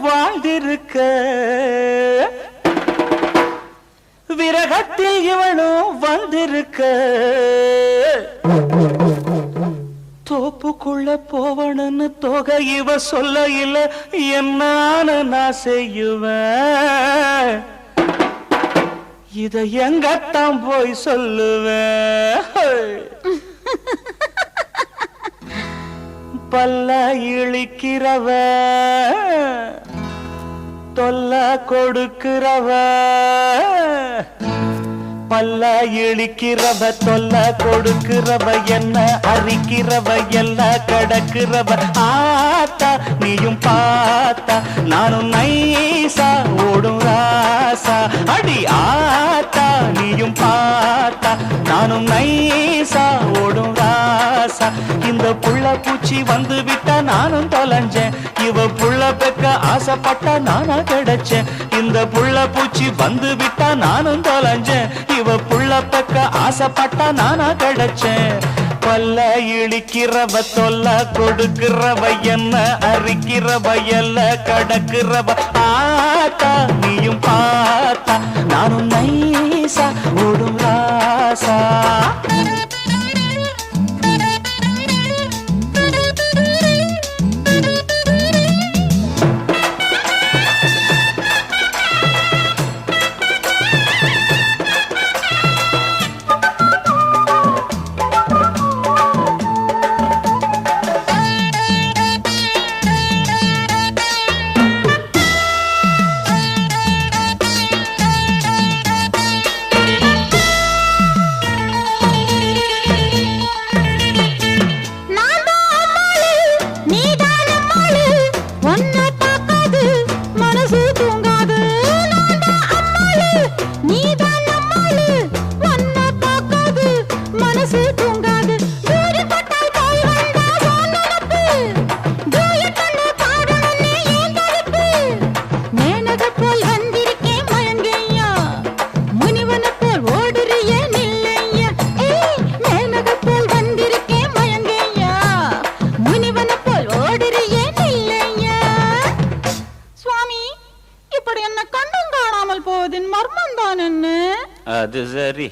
வாழ்ந்திருக்க விரகத்தில் இவனும் வந்திருக்க தோப்புக்குள்ள போவனன்னு தொகை இவ சொல்ல இல்ல என்னான்னு நான் செய்யுவேன் இத எங்கத்தான் போய் சொல்லுவேன் பல்ல இழிக்கிறவ தொல்ல கொடுக்கிறவ பல்ல இழிக்கிறவ தொல்ல கொடுக்கிறவ என்ன அரிக்கிறவ எல்லாம் கடக்கிறவ ஆத்தா நீயும் பார்த்தா நானும் நைசா ஓடும் ராசா அடி ஆத்தா நீயும் பார்த்தா நானும் நைசா ஓடும் ராசா இந்த புள்ள பூச்சி வந்து விட்டா நானும் தொலைஞ்சேன் இவ புள்ள பெக்க ஆசைப்பட்டா நானா கிடைச்சேன் இந்த புள்ள பூச்சி வந்து விட்டா நானும் தொலைஞ்சேன் இவ புள்ள பெக்க ஆசைப்பட்டா நானா கிடைச்சேன் பல்ல இழிக்கிறவ தொல்ல கொடுக்கிறவ என்ன அரிக்கிறவ எல்ல கடக்கிறவ ஆத்தா நீயும் பார்த்தா நானும் நைசா ஓடும் ராசா அது சரி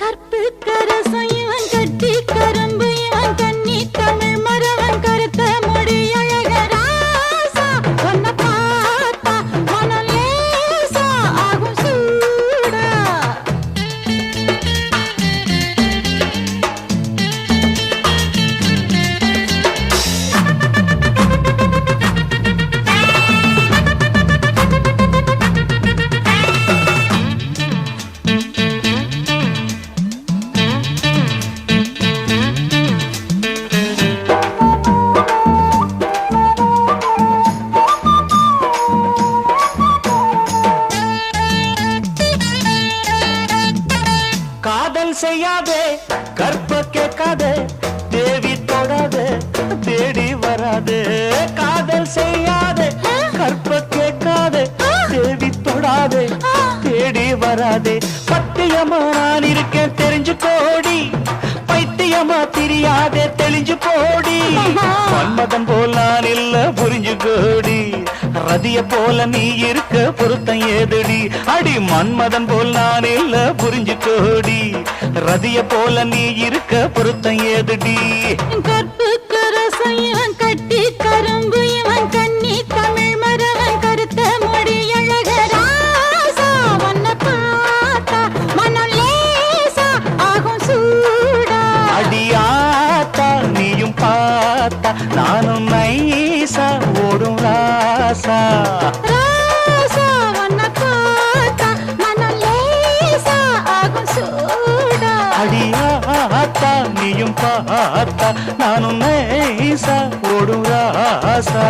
கற்பு கரசம் இவன் கட்டி கரும்பு இவன் கண்ணி தமிழ் மரவன் கருத்த மொழி அழக ராசா ஒன்ன பார்த்தா மனம் லேசா ஆகும் சூடா காதல் செய்யாதே கற்ப கேட்காதே தேவி தொடாதே தேடி வராதே காதல் செய்யாதே கற்ப கேட்காதே தேவி தொடாதே தேடி வராதே பத்தியமா நான் இருக்கேன் தெரிஞ்சு கோடி பைத்தியமா தெரியாதே தெளிஞ்சு போடி மன்மதன் போல் நான் இல்ல புரிஞ்சு கோடி ரதிய போல நீ இருக்க பொருத்தம் ஏதுடி அடி மன்மதன் போல் நான் இல்ல புரிஞ்சு கோடி ரதிய போல நீ இருக்க பொருத்தம் ஏதுடி கற்பு கரசம் இவன் கட்டி கரும்பு இவன் கண்ணி தமிழ் மரவன் கருத்த மொழி அழக ராசா ஒன்ன பார்த்தா மனம் லேசா ஆகும் சூடா அடியாத்தா நீயும் பார்த்தா நானும் நைசா ஓடும் ராசா ராசா ஒன்ன பார்த்தா மனம் லேசா ஆகும் சூடா அடியாத்தா நீயும் பார்த்தா நானும் நைசா ஓடும் ராசா